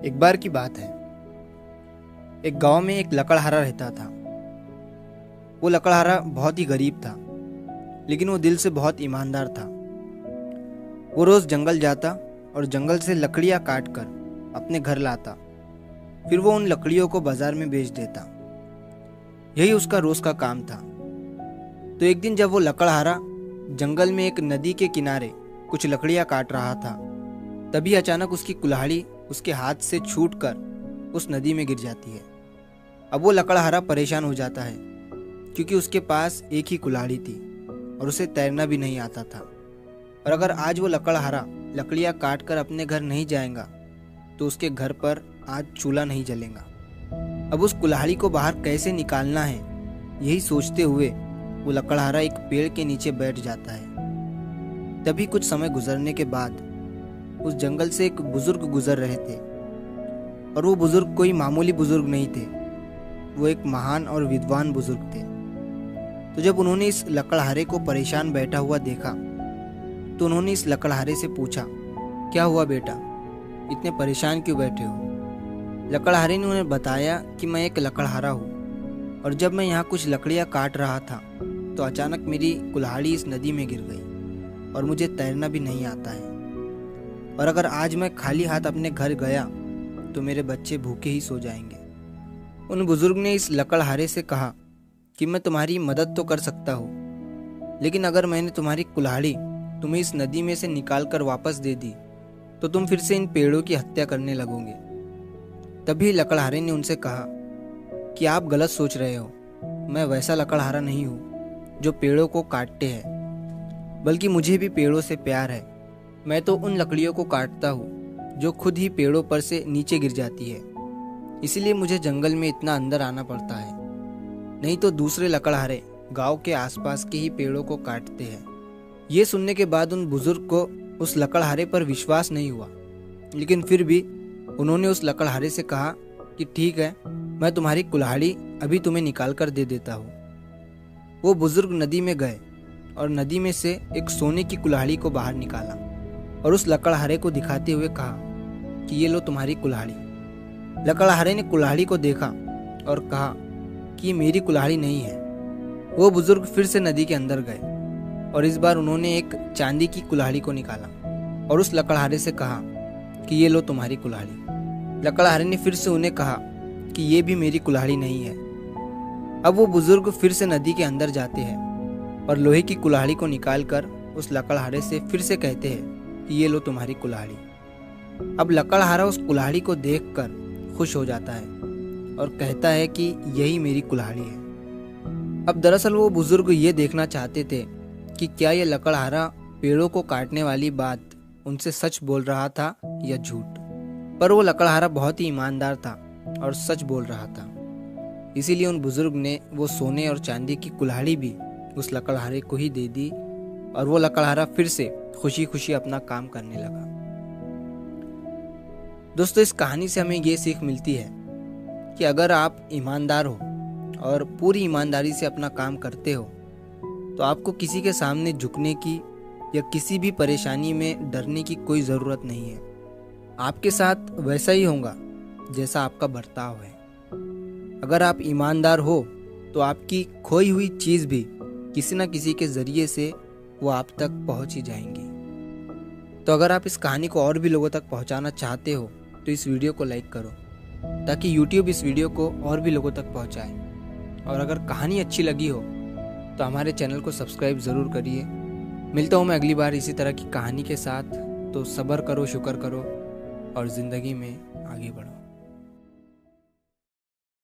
एक बार की बात है। एक गांव में एक लकड़हारा रहता था। वो लकड़हारा बहुत ही गरीब था, लेकिन वो दिल से बहुत ईमानदार था। वो रोज जंगल जाता और जंगल से लकड़ियां काट कर अपने घर लाता। फिर वो उन लकड़ियों को बाजार में बेच देता। यही उसका रोज का काम था। तो एक दिन जब वो लकड़हारा जंगल में एक नदी के किनारे कुछ लकड़ियां काट रहा था, तभी अचानक उसकी कुल्हाड़ी उसके हाथ से छूटकर उस नदी में गिर जाती है। अब वो लकड़हारा परेशान हो जाता है, क्योंकि उसके पास एक ही कुल्हाड़ी थी और उसे तैरना भी नहीं आता था। और अगर आज वो लकड़हारा लकड़ियां काट कर अपने घर नहीं जाएगा तो उसके घर पर आज चूल्हा नहीं जलेगा। अब उस कुल्हाड़ी को बाहर कैसे निकालना है, यही सोचते हुए वो लकड़हारा एक पेड़ के नीचे बैठ जाता है। तभी कुछ समय गुजरने के बाद उस जंगल से एक बुजुर्ग गुजर रहे थे। और वो बुजुर्ग कोई मामूली बुजुर्ग नहीं थे, वो एक महान और विद्वान बुजुर्ग थे। तो जब उन्होंने इस लकड़हारे को परेशान बैठा हुआ देखा, तो उन्होंने इस लकड़हारे से पूछा, क्या हुआ बेटा, इतने परेशान क्यों बैठे हो? लकड़हारे ने उन्हें बताया कि मैं एक लकड़हारा हूँ, और जब मैं यहाँ कुछ लकड़ियाँ काट रहा था तो अचानक मेरी कुल्हाड़ी इस नदी में गिर गई और मुझे तैरना भी नहीं आता है। और अगर आज मैं खाली हाथ अपने घर गया तो मेरे बच्चे भूखे ही सो जाएंगे। उन बुजुर्ग ने इस लकड़हारे से कहा कि मैं तुम्हारी मदद तो कर सकता हूँ, लेकिन अगर मैंने तुम्हारी कुल्हाड़ी तुम्हें इस नदी में से निकाल कर वापस दे दी तो तुम फिर से इन पेड़ों की हत्या करने लगोगे। तभी लकड़हारे ने उनसे कहा कि आप गलत सोच रहे हो। मैं वैसा लकड़हारा नहीं हूँ जो पेड़ों को काटते हैं, बल्कि मुझे भी पेड़ों से प्यार है। मैं तो उन लकड़ियों को काटता हूँ जो खुद ही पेड़ों पर से नीचे गिर जाती है, इसीलिए मुझे जंगल में इतना अंदर आना पड़ता है। नहीं तो दूसरे लकड़हारे गांव के आसपास के ही पेड़ों को काटते हैं। ये सुनने के बाद उन बुजुर्ग को उस लकड़हारे पर विश्वास नहीं हुआ, लेकिन फिर भी उन्होंने उस लकड़हारे से कहा कि ठीक है, मैं तुम्हारी कुल्हाड़ी अभी तुम्हें निकाल कर दे देता हूँ। वो बुजुर्ग नदी में गए और नदी में से एक सोने की कुल्हाड़ी को बाहर निकाला और उस लकड़हारे को दिखाते हुए कहा कि ये लो तुम्हारी कुल्हाड़ी। लकड़हारे ने कुल्हाड़ी को देखा और कहा कि ये मेरी कुल्हाड़ी नहीं है। वो बुजुर्ग फिर से नदी के अंदर गए और इस बार उन्होंने एक चांदी की कुल्हाड़ी को निकाला और उस लकड़हारे से कहा कि ये लो तुम्हारी कुल्हाड़ी। लकड़हारे ने फिर से उन्हें कहा कि ये भी मेरी कुल्हाड़ी नहीं है। अब वो बुजुर्ग फिर से नदी के अंदर जाते हैं और लोहे की कुल्हाड़ी को निकाल कर उस लकड़हारे से फिर से कहते हैं कि ये लो तुम्हारी कुल्हाड़ी। अब लकड़हारा उस कुल्हाड़ी को देखकर खुश हो जाता है और कहता है कि यही मेरी कुल्हाड़ी है। अब दरअसल वो बुजुर्ग ये देखना चाहते थे कि क्या ये लकड़हारा पेड़ों को काटने वाली बात उनसे सच बोल रहा था या झूठ। पर वो लकड़हारा बहुत ही ईमानदार था और सच बोल रहा था, इसीलिए उन बुजुर्ग ने वो सोने और चांदी की कुल्हाड़ी भी उस लकड़हारे को ही दे दी और वो लकड़हारा फिर से खुशी खुशी अपना काम करने लगा। दोस्तों, इस कहानी से हमें ये सीख मिलती है कि अगर आप ईमानदार हो और पूरी ईमानदारी से अपना काम करते हो तो आपको किसी के सामने झुकने की या किसी भी परेशानी में डरने की कोई ज़रूरत नहीं है। आपके साथ वैसा ही होगा जैसा आपका बर्ताव है। अगर आप ईमानदार हो तो आपकी खोई हुई चीज़ भी किसी न किसी के ज़रिए से वो आप तक पहुंच ही जाएंगी। तो अगर आप इस कहानी को और भी लोगों तक पहुंचाना चाहते हो तो इस वीडियो को लाइक करो, ताकि YouTube इस वीडियो को और भी लोगों तक पहुंचाए। और अगर कहानी अच्छी लगी हो तो हमारे चैनल को सब्सक्राइब ज़रूर करिए। मिलता हूँ मैं अगली बार इसी तरह की कहानी के साथ। तो सब्र करो, शुक्र करो और ज़िंदगी में आगे बढ़ो।